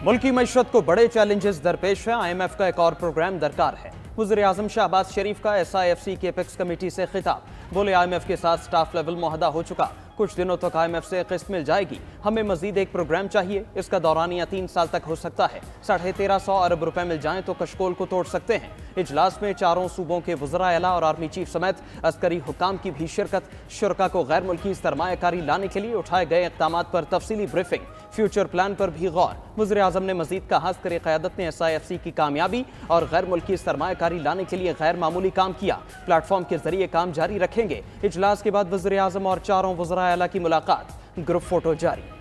मुल्की मईशत को बड़े चैलेंजेस दरपेश है। IMF का एक और प्रोग्राम दरकार है। वज़ीर-ए-आज़म शहबाज शरीफ का SIFC की एपेक्स कमेटी से खिताब। बोले IMF के साथ स्टाफ लेवल मुआहदा हो चुका, कुछ दिनों तक IMF से किस्त मिल जाएगी। हमें मजीद एक प्रोग्राम चाहिए, इसका दौरानिया 3 साल तक हो सकता है। 1350 अरब रुपए मिल जाएं तो कशकोल को तोड़ सकते हैं। इजलास में चारों सूबों के वज़रा आला और आर्मी चीफ समेत अस्करी हुकाम की भी शिरकत। शुरका को गैर मुल्की सरमायाकारी लाने के लिए उठाए गए इक़दाम पर तफसीली ब्रीफिंग, फ्यूचर प्लान पर भी गौर। वज़ीर-ए-आज़म ने मजीद कहा, अस्करी क़यादत ने SIFC की कामयाबी और गैर मुल्की सरमायाकारी लाने के लिए गैर मामूली काम किया। प्लेटफॉर्म के जरिए काम जारी रखेंगे। इजलास के बाद वज़ीर-ए-आज़म और चारों वज़रा आला की मुलाकात, ग्रुप फोटो जारी।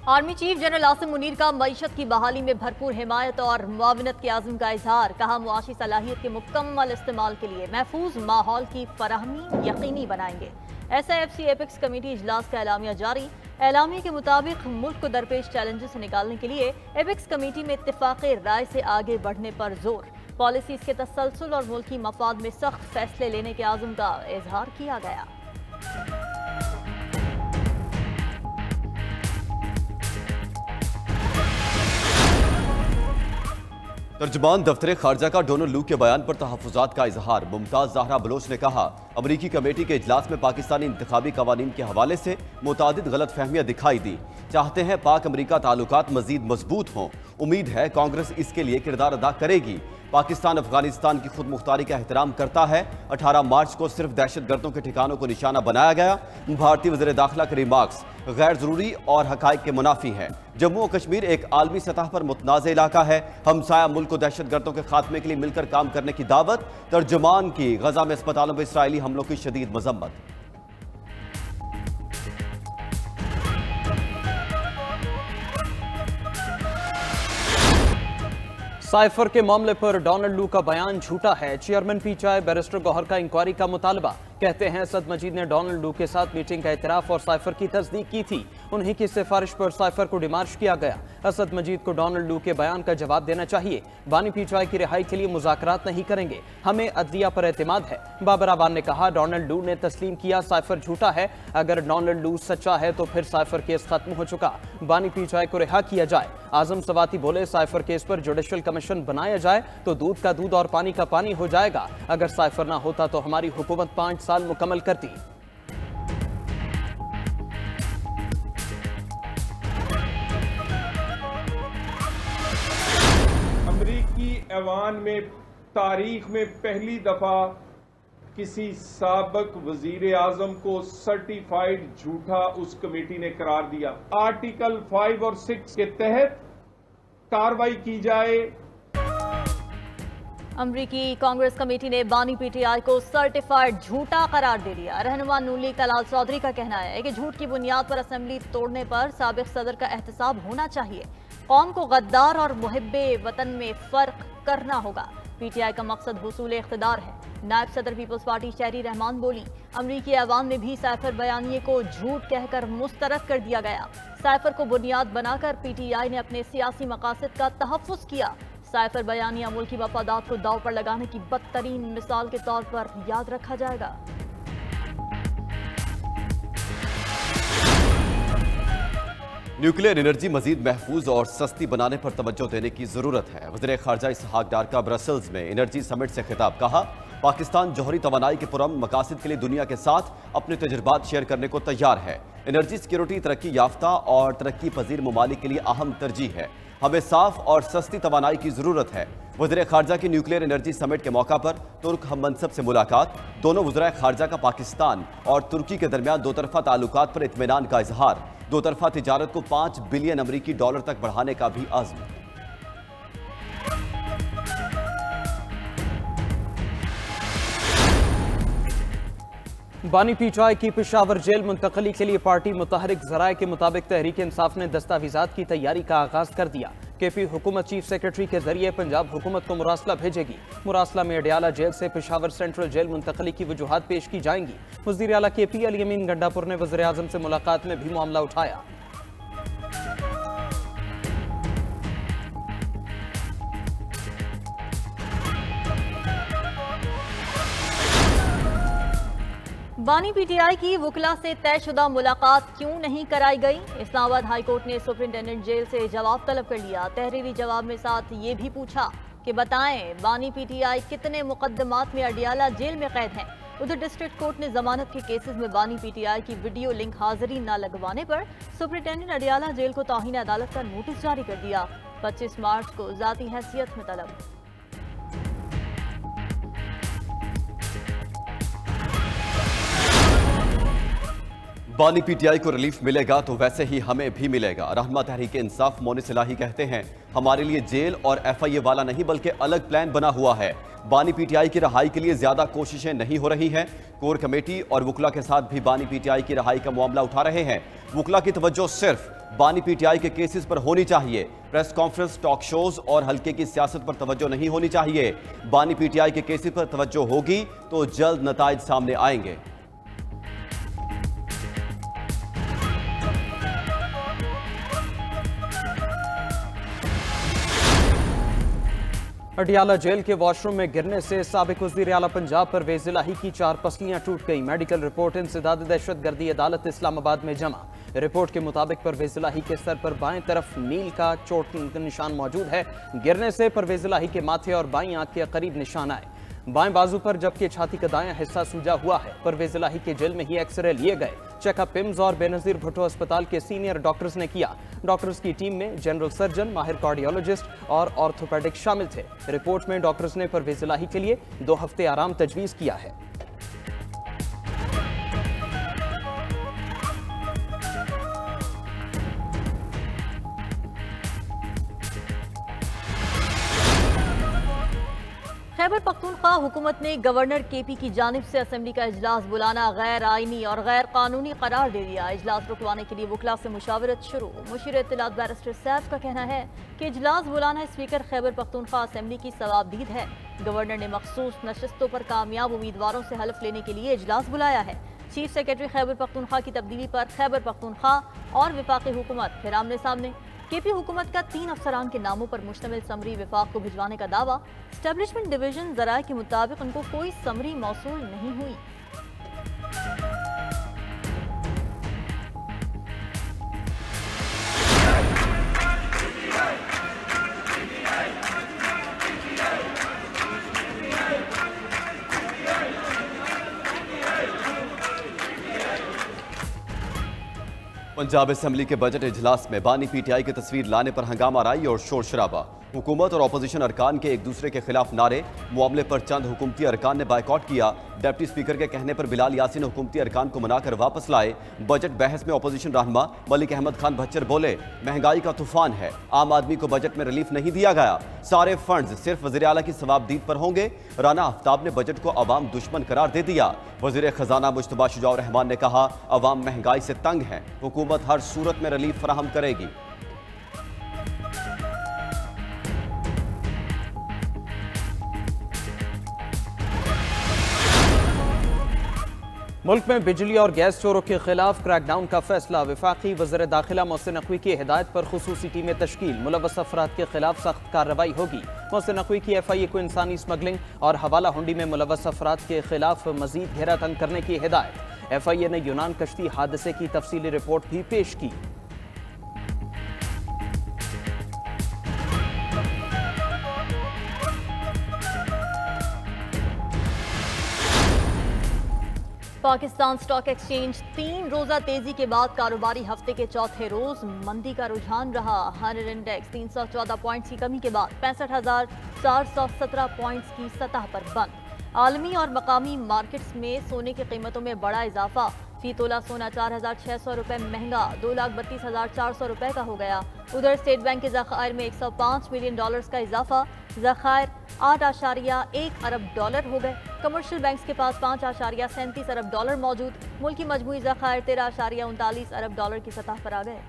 Army chief general Asim Munir का मईशत की बहाली में भरपूर हिमायत और मुआवनत के आज़म का इजहार। कहा, मुआशी सलाहियत के मुकम्मल इस्तेमाल के लिए महफूज माहौल की फराहमी यकीनी बनाएंगे। SIFC एपेक्स कमेटी इजलास का एलामिया जारी। एलामिया के मुताबिक मुल्क को दरपेश चैलेंजेस से निकालने के लिए एपेक्स कमेटी में इत्तेफाक़े राय से आगे बढ़ने पर जोर। पॉलिसीज के तसलसल और मुल्की मफाद में सख्त फैसले लेने के आज़म का इजहार किया गया। तर्जुमान दफ्तर खारजा का डोनाल्ड लू के बयान पर तहफ़्फ़ुज़ात का इजहार। मुमताज़ ज़हरा बलोच ने कहा, अमरीकी कमेटी के इजलास में पाकिस्तानी इंतखाबी कवानीन के हवाले से मुतादिद गलत फहमियाँ दिखाई दी। चाहते हैं पाक अमरीका ताल्लुकात मज़ीद मजबूत हों। उम्मीद है कांग्रेस इसके लिए किरदार अदा करेगी। पाकिस्तान अफगानिस्तान की खुद मुख्तारी का एहतराम करता है। 18 मार्च को सिर्फ दहशतगर्दों के ठिकानों को निशाना बनाया गया। भारतीय वज़ीर दाखिला के रिमार्क्स गैर ज़रूरी और हक़ाइक़ के मुनाफी हैं। जम्मू और कश्मीर एक आलमी सतह पर मुतनाज़ इलाका है। हमसाया मुल्क को दहशतगर्दों के खात्मे के लिए मिलकर काम करने की दावत। तर्जुमान की गजा में अस्पतालों पर इसराइली हमलों की शदीद मजम्मत। साइफर के मामले पर डोनाल्ड लू का बयान झूठा है। चेयरमैन PTI बैरिस्टर गौहर का इंक्वायरी का मुतालबा। कहते हैं असद मजीद ने डोनाल्ड लू के साथ मीटिंग का इतराफ और साइफर की तस्दीक की थी। उन्हीं की सिफारिश पर साइफर को डिमार्श किया गया। असद मजीद को डोनाल्ड लू के बयान का जवाब देना चाहिए। बानी PTI की रिहाई के लिए मुज़ाकरात नहीं करेंगे, हमें अदलिया पर एतमाद है। बाबर आबाद ने कहा, डोनाल्ड लू ने तस्लीम किया साइफर झूठा है। अगर डोनाल्ड लू सच्चा है तो फिर साइफर केस खत्म हो चुका। बानी PTI को रिहा किया जाए। आजम सवाती बोले, साइफर केस पर जुडिशल कमीशन बनाया जाए तो दूध का दूध और पानी का पानी हो जाएगा। अगर साइफर ना होता तो हमारी हुकूमत 5 साल मुकम्मल करती। अमरीकी ऐवान में तारीख में पहली दफा किसी साबक वजीर आजम को सर्टिफाइड झूठा उस कमेटी ने करार दिया। आर्टिकल 5 और 6 के तहत कार्रवाई की जाए। अमरीकी कांग्रेस कमेटी ने बानी PTI को सर्टिफाइड झूठा करार दे दिया। रहनुमा नून लीग तलाल चौधरी का कहना है कि झूठ की बुनियाद पर असेंबली तोड़ने पर साबिक सदर का एहतसाब होना चाहिए। कौम को गद्दार और मुहिब्बे वतन में फर्क करना होगा। PTI का मकसद हुसूल इख्तिदार है। नायब सदर पीपल्स पार्टी शहरी रहमान बोली, अमरीकी ऐवान में भी साइफर बयानिए को झूठ कहकर मुस्तरद कर दिया गया। साइफर को बुनियाद बनाकर PTI ने अपने सियासी मकासद का तहफ़्फ़ुज़ किया। साइफर बयानिया मुल्की मफादात को दाव पर लगाने की बदतरीन मिसाल के तौर पर याद रखा जाएगा। न्यूक्लियर एनर्जी मजीद महफूज और सस्ती बनाने पर तवज्जो देने की जरूरत है। वज़ीर खारजा इसहाक डार का ब्रसल्स में एनर्जी समिट से खिताब। कहा, पाकिस्तान जौहरी तवानाई के पुरअमन मकासद के लिए दुनिया के साथ अपने तजुर्बात शेयर करने को तैयार है। एनर्जी सिक्योरिटी तरक्की याफ्ता और तरक्की पजीर ममालिक के लिए अहम तरजीह है। हमें साफ और सस्ती तवानाई की जरूरत है। वज़ीर खारजा की न्यूक्लियर एनर्जी समिट के मौका पर तुर्क हम मनसब से मुलाकात। दोनों वज़ीर खारजा का पाकिस्तान और तुर्की के दरमियान दो तरफा ताल्लुकात पर इत्मीनान का इजहार। दो तरफा तिजारत को $5 बिलियन अमरीकी डॉलर तक बढ़ाने का भी अज़्म। बानी PTI की पेशावर जेल मुंतकली के लिए पार्टी मुतहरिक ज़राए के मुताबिक तहरीक इंसाफ ने दस्तावेजात की तैयारी का आगाज कर दिया। KP हुकूमत चीफ सेक्रेटरी के जरिए पंजाब हुकूमत को मुरासला भेजेगी। मुरासला में अडियाला जेल से पेशावर सेंट्रल जेल मुंतकली की वजूहात पेश की जाएंगी। वज़ीर आला KP अली अमीन गंडापुर ने वज़ीर आज़म से मुलाकात में भी मामला उठाया। बानी पीटीआई की वुकला से तयशुदा मुलाकात क्यों नहीं कराई गई? इस्लामाबाद हाई कोर्ट ने सुप्रिंटेंडेंट जेल से जवाब तलब कर लिया। तहरीरी जवाब में साथ ये भी पूछा कि बताएं बानी पीटीआई कितने मुकदमात में अडियाला जेल में कैद हैं। उधर डिस्ट्रिक्ट कोर्ट ने जमानत के केसेस में बानी पीटीआई की वीडियो लिंक हाजिरी न लगवाने पर सुप्रिंटेंडेंट अडियाला जेल को तौहीन अदालत का नोटिस जारी कर दिया। 25 मार्च को जाती हैसियत में तलब। बानी पीटीआई को रिलीफ मिलेगा तो वैसे ही हमें भी मिलेगा। रहनुमा तहरीक इंसाफ मोनिस इलाही कहते हैं, हमारे लिए जेल और एफआईए वाला नहीं बल्कि अलग प्लान बना हुआ है। बानी पीटीआई की रहाई के लिए ज्यादा कोशिशें नहीं हो रही हैं। कोर कमेटी और वुकला के साथ भी बानी पीटीआई की रहाई का मामला उठा रहे हैं। वुकला की तवज्जो सिर्फ बानी पीटीआई के केसेस पर होनी चाहिए। प्रेस कॉन्फ्रेंस, टॉक शोज और हल्के की सियासत पर तवज्जो नहीं होनी चाहिए। बानी पीटीआई के केसेस पर तवज्जो होगी तो जल्द नताइज सामने आएंगे। अडियाला जेल के वॉशरूम में गिरने से साबिक वज़ीर आला पंजाब परवेज इलाही की 4 पसलियां टूट गई। मेडिकल रिपोर्ट इंसदाद दहशतगर्दी अदालत इस्लामाबाद में जमा। रिपोर्ट के मुताबिक परवेज इलाही के सर पर बाएं तरफ नील का चोट निशान मौजूद है। गिरने से परवेज इलाही के माथे और बाईं आंख के करीब निशान आए। बाएं बाजू पर जबकि छाती का दायां हिस्सा सूजा हुआ है। परवेज इलाही के जेल में ही एक्सरे लिए गए। चेकअप पिम्स और बेनजीर भुट्टो अस्पताल के सीनियर डॉक्टर्स ने किया। डॉक्टर्स की टीम में जनरल सर्जन, माहिर कार्डियोलॉजिस्ट और ऑर्थोपेडिक शामिल थे। रिपोर्ट में डॉक्टर्स ने परवेज इलाही के लिए 2 हफ्ते आराम तजवीज़ किया है। खैबर पख्तूनख्वा हुकूमत ने गवर्नर केपी की जानिब से असेंबली का इजलास बुलाना गैर आईनी और गैर कानूनी करार दे दिया। इजलास रुकवाने के लिए वुकला से मुशावरत शुरू। मुशीर इत्तलात बैरिस्टर सैफ का कहना है कि इजलास बुलाना स्पीकर खैबर पख्तूनख्वा असेंबली की सवाबदीद है। गवर्नर ने मखसूस नशस्तों पर कामयाब उम्मीदवारों से हल्फ लेने के लिए इजलास बुलाया है। चीफ सेक्रेटरी खैबर पख्तूनख्वा की तब्दीली पर खैबर पख्तूनख्वा और विफाकी हुकूमत फिर आमने सामने। केपी हुकूमत का 3 अफसरान के नामों पर मुश्तमिल समरी विफाक को भिजवाने का दावा। एस्टेब्लिशमेंट डिवीजन जराये के मुताबिक उनको कोई समरी मौसूल नहीं हुई। पंजाब असेंबली के बजट इजलास में बानी पीटीआई की तस्वीर लाने पर हंगामा राई और शोर शराबा। हुकूमत और अपोजिशन अरकान के एक दूसरे के खिलाफ नारे। मामले पर चंद हुकूमती अरकान ने बायकॉट किया। डिप्टी स्पीकर के कहने पर बिलाल यासीन हुकूमती अरकान को मनाकर वापस लाए। बजट बहस में अपोजिशन रहनुमा मलिक अहमद खान भच्चर बोले, महंगाई का तूफान है, आम आदमी को बजट में रिलीफ नहीं दिया गया। सारे फंड्स सिर्फ वज़ीर आला की सवाबदीद पर होंगे। राना आफ्ताब ने बजट को अवाम दुश्मन करार दे दिया। वज़ीर खजाना मुश्तबा शुजाउर रहमान ने कहा, अवाम महंगाई से तंग है, हुकूमत हर सूरत में रिलीफ फराहम करेगी। मुल्क में बिजली और गैस चोरों के खिलाफ क्रैकडाउन का फैसला। वफाकी वज़ीर दाखिला मोहसिन नकवी की हिदायत पर खुसूसी टीमें तश्कील। मुलव्वस अफराद के खिलाफ सख्त कार्रवाई होगी। मोहसिन नकवी की एफआईए को इंसानी स्मगलिंग और हवाला हुंडी में मुलव्वस अफराद के खिलाफ मजीद घेरा तंग करने की हिदायत। एफआईए ने यूनान कश्ती हादसे की तफसीली रिपोर्ट भी पेश की। पाकिस्तान स्टॉक एक्सचेंज 3 रोजा तेजी के बाद कारोबारी हफ्ते के चौथे रोज मंदी का रुझान रहा। हर इंडेक्स 314 पॉइंट्स की कमी के बाद 65,417 पॉइंट्स की सतह पर बंद। आलमी और मकामी मार्केट्स में सोने की कीमतों में बड़ा इजाफा। फी तोला सोना 4,600 रुपये महंगा $2,32,400 रुपये का हो गया। उधर स्टेट बैंक के ज़खायर में $105 मिलियन का इजाफा। ज़खायर 8.1 अरब डॉलर हो गए। कमर्शियल बैंक्स के पास 5.37 अरब डॉलर मौजूद। मुल्की मजमूई ज़खायर 13.39 अरब डॉलर की सतह पर आ गए।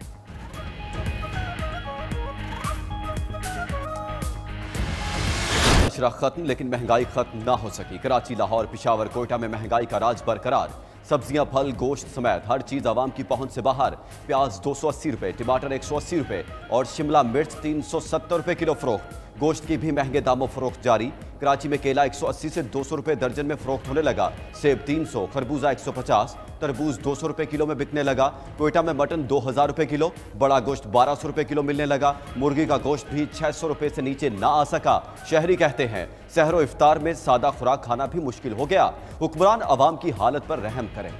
अशरा खत्म, लेकिन महंगाई खत्म ना हो सकी। कराची, लाहौर, पिशावर, कोयटा में महंगाई का राज बरकरार। सब्जियां, फल, गोश्त समेत हर चीज आवाम की पहुंच से बाहर। प्याज 280 रुपए, टमाटर 180 रुपए और शिमला मिर्च 370 रुपए किलो फरोख्त। गोश्त की भी महंगे दामों फरोख्त जारी। कराची में केला 180 से 200 रुपए दर्जन में फरोख्त होने लगा। सेब 300, खरबूजा 150, तरबूज 200 रुपए किलो में बिकने लगा। क्वेटा में मटन 2000 रुपए किलो, बड़ा गोश्त 1200 रुपए किलो मिलने लगा। मुर्गी का गोश्त भी 600 रुपए से नीचे ना आ सका। शहरी कहते हैं सहरो इफ्तार में सादा खुराक खाना भी मुश्किल हो गया। हुक्मरान अवाम की हालत पर रहम करें।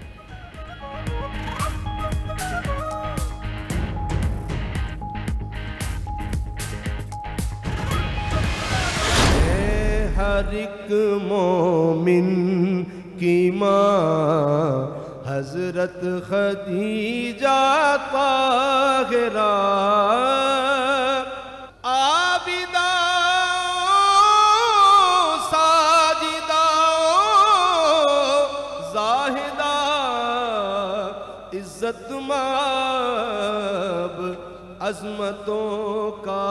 हर एक मोमिन की माँ हजरत खदीजा ताहिरा, आबिदा साजिदा जाहिदा इज्जत माब अजमतों का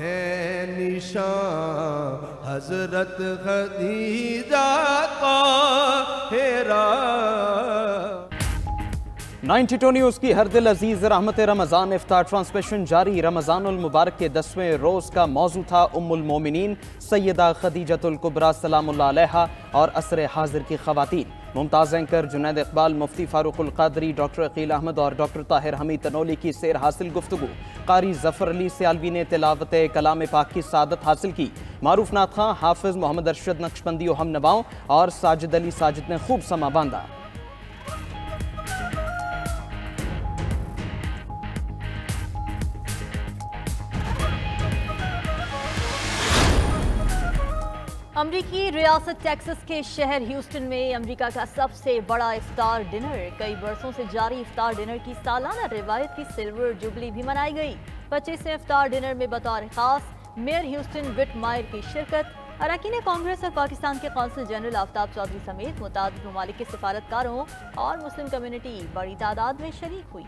है निशान हजरत खदीजा ताहिरा। 92 न्यूज़ की हर दिल अजीज रहमत रमज़ान इफ्तार ट्रांसमिशन जारी। रमज़ानुल मुबारक के 10वें रोज़ का मौजू था उम्मुल मोमिनीन सैयदा खदीजतुल कुबरा सलामुल्लाह अलैहा और असर हाजिर की ख़वातीन। मुमताज़ एंकर जुनैद इकबाल, मुफ्ती फारूकुल क़ादरी, डॉक्टर अकील अहमद और डॉक्टर ताहिर हमीद तनोली की सैर हासिल गुफ्तगू। कारी ज़फ़र अली सियालवी ने तिलावत कलाम पाक की सादत हासिल की। मारूफ नात खां, हाफिज़ मोहम्मद अरशद नक्शबंदी और हम नवाओं और साजिद अली साजिद ने खूब समा बांधा। अमरीकी रियासत टेक्सास के शहर ह्यूस्टन में अमेरिका का सबसे बड़ा इफ्तार डिनर, कई बरसों से जारी इफ्तार डिनर की सालाना रिवायत की सिल्वर जुबली भी मनाई गई। 25वें इफ्तार डिनर में बतौर खास मेयर ह्यूस्टन विट मायर की शिरकत। अरकान कांग्रेस और पाकिस्तान के कौंसल जनरल आफ्ताब चौधरी समेत मुताबिक ममालिक के सिफारतकारों और मुस्लिम कम्युनिटी बड़ी तादाद में शरीक हुई।